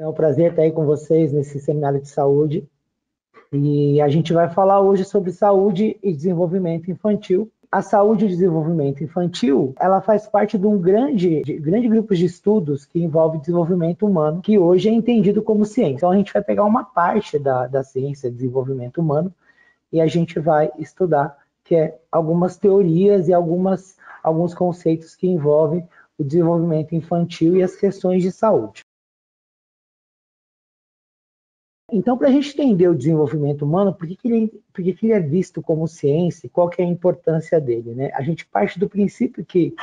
É um prazer estar aí com vocês nesse seminário de saúde. E a gente vai falar hoje sobre saúde e desenvolvimento infantil. A saúde e desenvolvimento infantil, ela faz parte de um grande grupo de estudos que envolve desenvolvimento humano, que hoje é entendido como ciência. Então a gente vai pegar uma parte da ciência de desenvolvimento humano e a gente vai estudar, que é algumas teorias e alguns conceitos que envolvem o desenvolvimento infantil e as questões de saúde. Então, para a gente entender o desenvolvimento humano, por que ele é visto como ciência, qual que é a importância dele, né? A gente parte do princípio que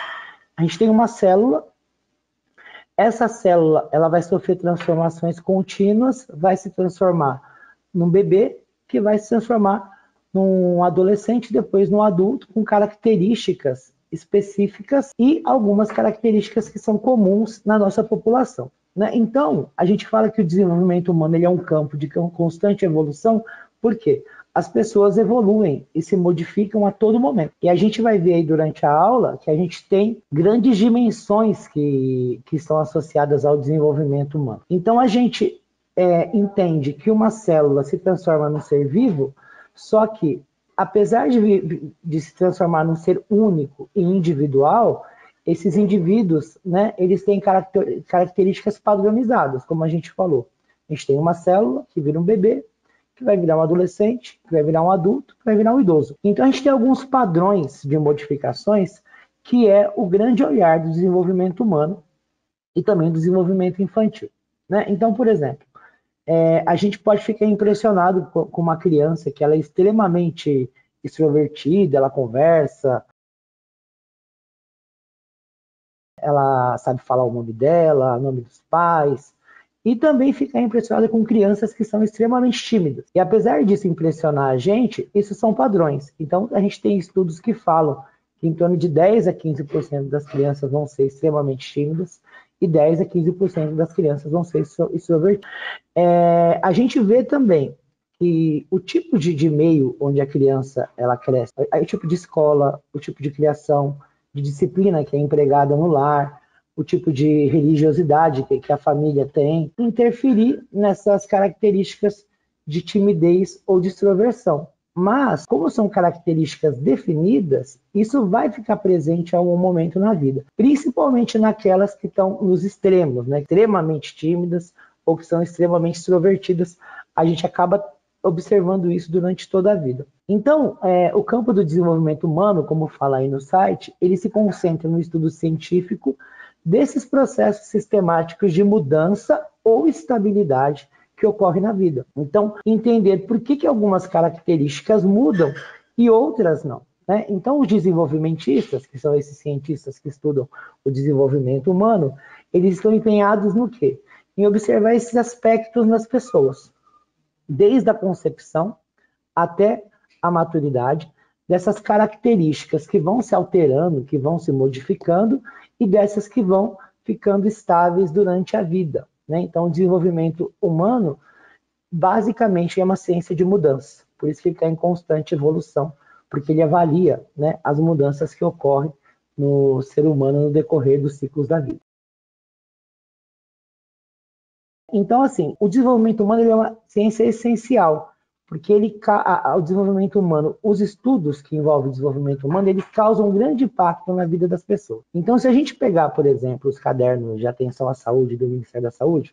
a gente tem uma célula, essa célula ela vai sofrer transformações contínuas, vai se transformar num bebê, que vai se transformar num adolescente, depois num adulto, com características específicas e algumas características que são comuns na nossa população. Então, a gente fala que o desenvolvimento humano ele é um campo de constante evolução, porque as pessoas evoluem e se modificam a todo momento. E a gente vai ver aí durante a aula que a gente tem grandes dimensões que estão associadas ao desenvolvimento humano. Então, a gente entende que uma célula se transforma num ser vivo, só que, apesar de se transformar num ser único e individual, esses indivíduos, né, eles têm características padronizadas, como a gente falou. A gente tem uma célula que vira um bebê, que vai virar um adolescente, que vai virar um adulto, que vai virar um idoso. Então a gente tem alguns padrões de modificações que é o grande olhar do desenvolvimento humano e também do desenvolvimento infantil. Né? Então, por exemplo, a gente pode ficar impressionado com uma criança que ela é extremamente extrovertida, ela conversa, ela sabe falar o nome dela, o nome dos pais, e também ficar impressionada com crianças que são extremamente tímidas. E apesar disso impressionar a gente, isso são padrões. Então, a gente tem estudos que falam que em torno de 10 a 15% das crianças vão ser extremamente tímidas e 10 a 15% das crianças vão ser extrovertidas. A gente vê também que o tipo de meio onde a criança ela cresce, o tipo de escola, o tipo de criação, de disciplina que é empregada no lar, o tipo de religiosidade que a família tem, interferir nessas características de timidez ou de extroversão. Mas, como são características definidas, isso vai ficar presente em algum momento na vida, principalmente naquelas que estão nos extremos, né? Extremamente tímidas ou que são extremamente extrovertidas. A gente acaba observando isso durante toda a vida. Então, o campo do desenvolvimento humano, como fala aí no site, ele se concentra no estudo científico desses processos sistemáticos de mudança ou estabilidade que ocorrem na vida. Então, entender por que algumas características mudam e outras não. Né? Então, os desenvolvimentistas, que são esses cientistas que estudam o desenvolvimento humano, eles estão empenhados no quê? Em observar esses aspectos nas pessoas, desde a concepção até a maturidade, dessas características que vão se alterando, que vão se modificando, e dessas que vão ficando estáveis durante a vida. Né? Então, o desenvolvimento humano, basicamente, é uma ciência de mudança. Por isso que ele está em constante evolução, porque ele avalia, né, as mudanças que ocorrem no ser humano no decorrer dos ciclos da vida. Então, assim, o desenvolvimento humano ele é uma ciência essencial, porque o desenvolvimento humano, os estudos que envolvem o desenvolvimento humano, eles causam um grande impacto na vida das pessoas. Então, se a gente pegar, por exemplo, os cadernos de atenção à saúde do Ministério da Saúde,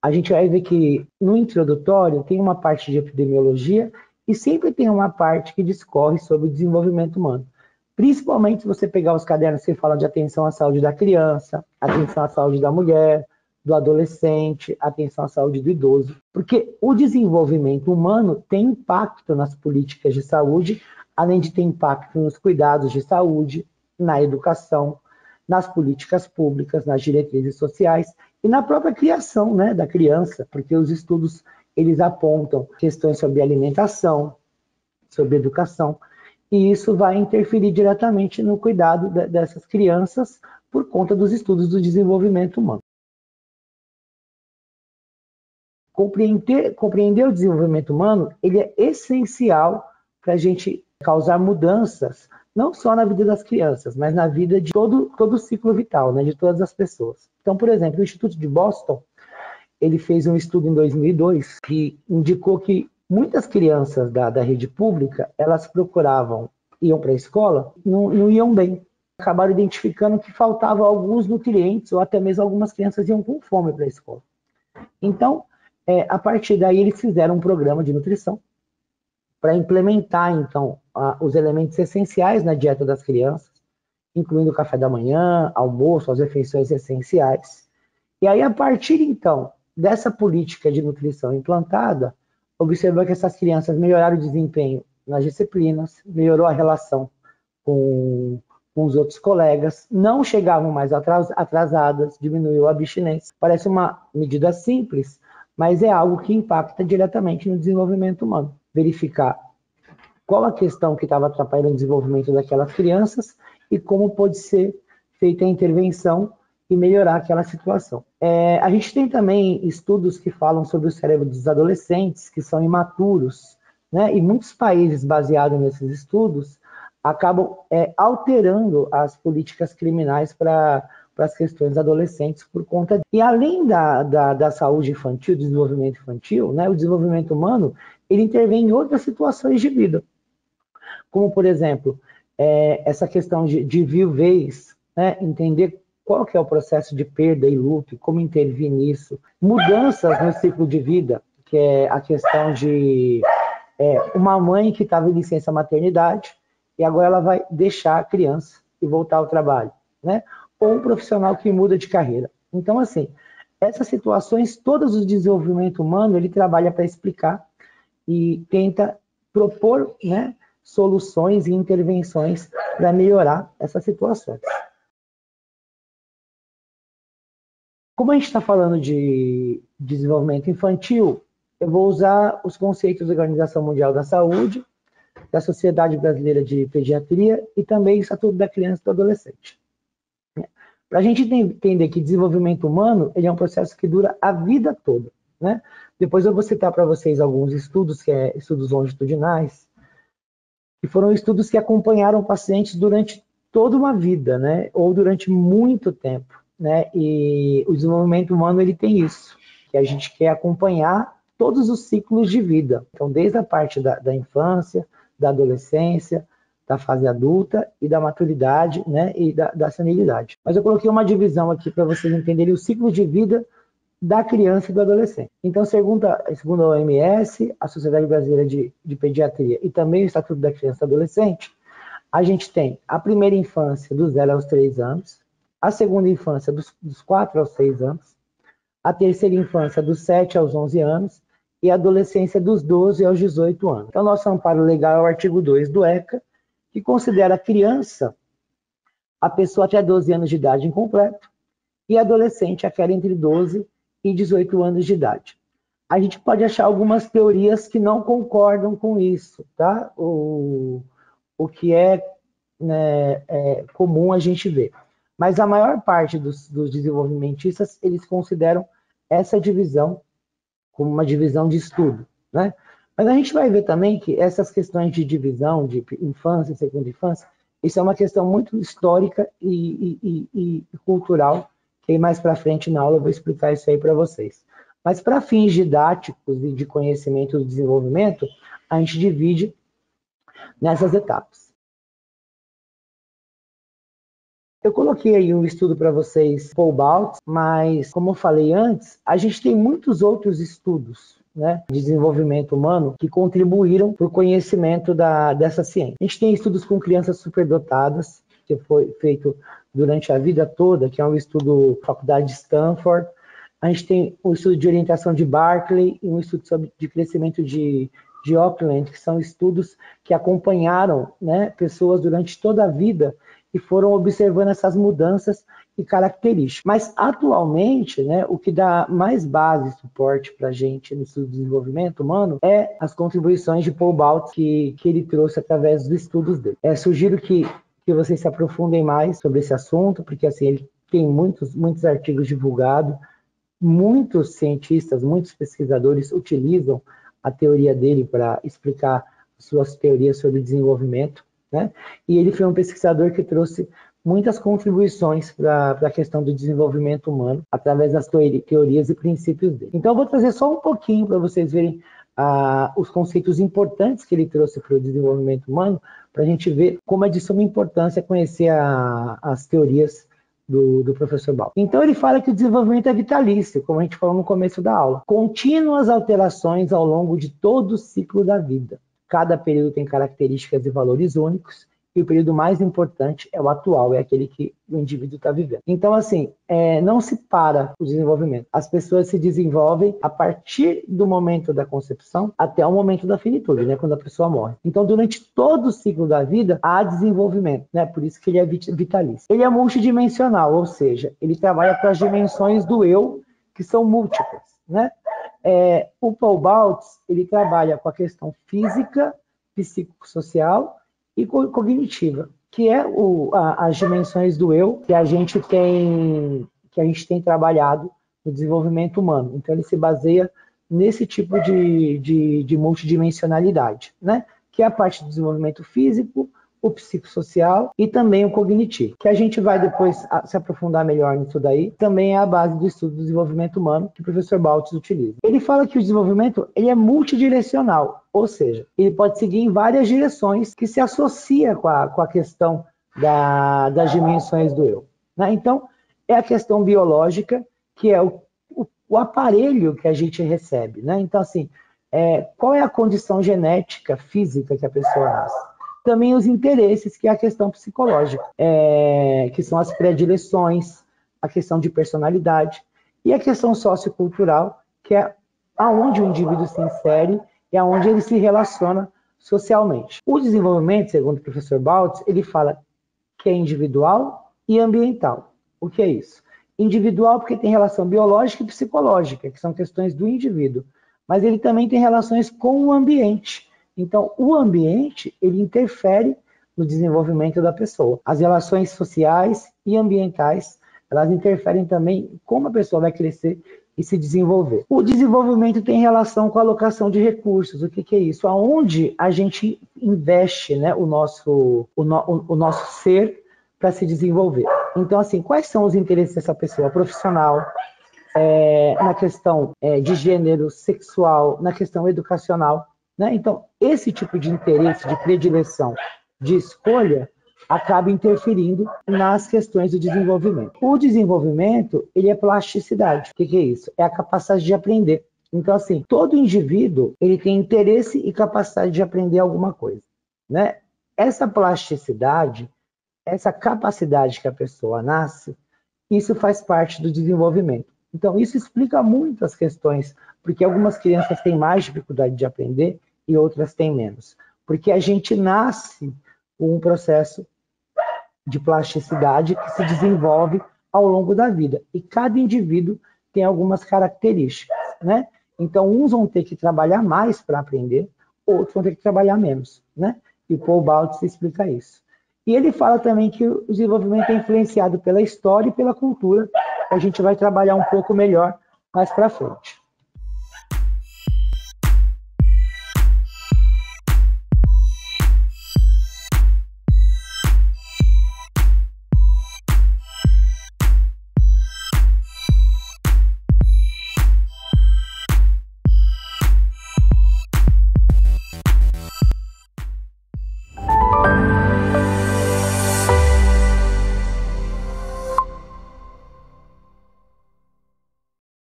a gente vai ver que no introdutório tem uma parte de epidemiologia e sempre tem uma parte que discorre sobre o desenvolvimento humano. Principalmente se você pegar os cadernos que falam de atenção à saúde da criança, atenção à saúde da mulher, do adolescente, atenção à saúde do idoso. Porque o desenvolvimento humano tem impacto nas políticas de saúde, além de ter impacto nos cuidados de saúde, na educação, nas políticas públicas, nas diretrizes sociais e na própria criação, né, da criança, porque os estudos eles apontam questões sobre alimentação, sobre educação, e isso vai interferir diretamente no cuidado dessas crianças por conta dos estudos do desenvolvimento humano. Compreender o desenvolvimento humano ele é essencial para a gente causar mudanças, não só na vida das crianças, mas na vida de todo o ciclo vital, né, de todas as pessoas. Então, por exemplo, o Instituto de Boston, ele fez um estudo em 2002 que indicou que muitas crianças da rede pública, elas iam para a escola, não iam bem. Acabaram identificando que faltavam alguns nutrientes, ou até mesmo algumas crianças iam com fome para a escola. Então, a partir daí, eles fizeram um programa de nutrição para implementar, então, os elementos essenciais na dieta das crianças, incluindo o café da manhã, almoço, as refeições essenciais. E aí, a partir, então, dessa política de nutrição implantada, observou que essas crianças melhoraram o desempenho nas disciplinas, melhorou a relação com os outros colegas, não chegavam mais atrasadas, diminuiu a abstinência. Parece uma medida simples, mas é algo que impacta diretamente no desenvolvimento humano. Verificar qual a questão que estava atrapalhando o desenvolvimento daquelas crianças e como pode ser feita a intervenção e melhorar aquela situação. A gente tem também estudos que falam sobre o cérebro dos adolescentes, que são imaturos, né? E muitos países baseados nesses estudos acabam alterando as políticas criminais para as questões adolescentes por conta disso. E além da saúde infantil, do desenvolvimento infantil, né, o desenvolvimento humano, ele intervém em outras situações de vida, como, por exemplo, essa questão de viuvez, né, entender qual que é o processo de perda e luto, como intervir nisso, mudanças no ciclo de vida, que é a questão de uma mãe que estava em licença maternidade, e agora ela vai deixar a criança e voltar ao trabalho, né? Ou um profissional que muda de carreira. Então, assim, essas situações, todos o desenvolvimento humano, ele trabalha para explicar e tenta propor, né, soluções e intervenções para melhorar essas situações. Como a gente está falando de desenvolvimento infantil, eu vou usar os conceitos da Organização Mundial da Saúde, da Sociedade Brasileira de Pediatria e também o Estatuto da Criança e do Adolescente. Para a gente entender que desenvolvimento humano ele é um processo que dura a vida toda, né? Depois eu vou citar para vocês alguns estudos, que é estudos longitudinais, que foram estudos que acompanharam pacientes durante toda uma vida, né? Ou durante muito tempo, né? E o desenvolvimento humano ele tem isso, que a gente quer acompanhar todos os ciclos de vida. Então, desde a parte da infância, da adolescência, da fase adulta e da maturidade, né, e da senilidade. Mas eu coloquei uma divisão aqui para vocês entenderem o ciclo de vida da criança e do adolescente. Então, segundo a OMS, a Sociedade Brasileira de Pediatria e também o Estatuto da Criança e do Adolescente, a gente tem a primeira infância dos 0 aos 3 anos, a segunda infância dos 4 aos 6 anos, a terceira infância dos 7 aos 11 anos e a adolescência dos 12 aos 18 anos. Então, nosso amparo legal é o artigo 2 do ECA, que considera a criança a pessoa até 12 anos de idade incompleto e adolescente aquela entre 12 e 18 anos de idade. A gente pode achar algumas teorias que não concordam com isso, tá? O que né, comum a gente ver. Mas a maior parte dos desenvolvimentistas, eles consideram essa divisão como uma divisão de estudo, né? Mas a gente vai ver também que essas questões de divisão, de infância e segunda infância, isso é uma questão muito histórica e cultural, que aí mais para frente na aula eu vou explicar isso aí para vocês. Mas para fins didáticos e de conhecimento do desenvolvimento, a gente divide nessas etapas. Eu coloquei aí um estudo para vocês, Paul Baltz, mas como eu falei antes, a gente tem muitos outros estudos, né, de desenvolvimento humano que contribuíram para o conhecimento dessa ciência. A gente tem estudos com crianças superdotadas, que foi feito durante a vida toda, que é um estudo da Faculdade de Stanford. A gente tem um estudo de orientação de Berkeley e um estudo de crescimento de Auckland, que são estudos que acompanharam, né, pessoas durante toda a vida e foram observando essas mudanças e características. Mas, atualmente, né, o que dá mais base e suporte para a gente no estudo de desenvolvimento humano é as contribuições de Paul Baltz que ele trouxe através dos estudos dele. Sugiro que vocês se aprofundem mais sobre esse assunto, porque assim, ele tem muitos artigos divulgados, muitos cientistas, muitos pesquisadores utilizam a teoria dele para explicar suas teorias sobre desenvolvimento, né? E ele foi um pesquisador que trouxe muitas contribuições para a questão do desenvolvimento humano através das teorias e princípios dele. Então, eu vou trazer só um pouquinho para vocês verem os conceitos importantes que ele trouxe para o desenvolvimento humano, para a gente ver como é de suma importância conhecer as teorias do professor Bal. Então, ele fala que o desenvolvimento é vitalício, como a gente falou no começo da aula. Contínuas alterações ao longo de todo o ciclo da vida. Cada período tem características e valores únicos, e o período mais importante é o atual, é aquele que o indivíduo está vivendo. Então, assim, não se para o desenvolvimento. As pessoas se desenvolvem a partir do momento da concepção até o momento da finitude, né, quando a pessoa morre. Então, durante todo o ciclo da vida, há desenvolvimento, né, por isso que ele é vitalício. Ele é multidimensional, ou seja, ele trabalha com as dimensões do eu, que são múltiplas, né? O Paul Baltz, ele trabalha com a questão física, psicossocial e cognitiva, que é as dimensões do eu que a gente tem trabalhado no desenvolvimento humano. Então, ele se baseia nesse tipo de multidimensionalidade, né? Que é a parte do desenvolvimento físico, o psicossocial e também o cognitivo, que a gente vai depois se aprofundar melhor nisso daí, também é a base do estudo do desenvolvimento humano que o professor Baltz utiliza. Ele fala que o desenvolvimento ele é multidirecional, ou seja, ele pode seguir em várias direções que se associa com a questão das dimensões do eu, né? Então, é a questão biológica, que é o aparelho que a gente recebe, né? Então, assim, qual é a condição genética, física que a pessoa nasce? Também os interesses, que é a questão psicológica, que são as predileções, a questão de personalidade, e a questão sociocultural, que é aonde o indivíduo se insere e aonde ele se relaciona socialmente. O desenvolvimento, segundo o professor Baltz, ele fala que é individual e ambiental. O que é isso? Individual porque tem relação biológica e psicológica, que são questões do indivíduo, mas ele também tem relações com o ambiente. Então, o ambiente, ele interfere no desenvolvimento da pessoa. As relações sociais e ambientais, elas interferem também em como a pessoa vai crescer e se desenvolver. O desenvolvimento tem relação com a alocação de recursos. O que é isso? Aonde a gente investe, né, o nosso ser para se desenvolver. Então, assim, quais são os interesses dessa pessoa? Profissional, na questão de gênero, sexual, na questão educacional, né? Então, esse tipo de interesse, de predileção, de escolha, acaba interferindo nas questões do desenvolvimento. O desenvolvimento, ele é plasticidade. O que é isso? É a capacidade de aprender. Então, assim, todo indivíduo, ele tem interesse e capacidade de aprender alguma coisa, né? Essa plasticidade, essa capacidade que a pessoa nasce, isso faz parte do desenvolvimento. Então, isso explica muitas questões, porque algumas crianças têm mais dificuldade de aprender e outras têm menos. Porque a gente nasce com um processo de plasticidade que se desenvolve ao longo da vida. E cada indivíduo tem algumas características, né? Então, uns vão ter que trabalhar mais para aprender, outros vão ter que trabalhar menos, né? E o Paul Baltz explica isso. E ele fala também que o desenvolvimento é influenciado pela história e pela cultura. A gente vai trabalhar um pouco melhor mais para frente.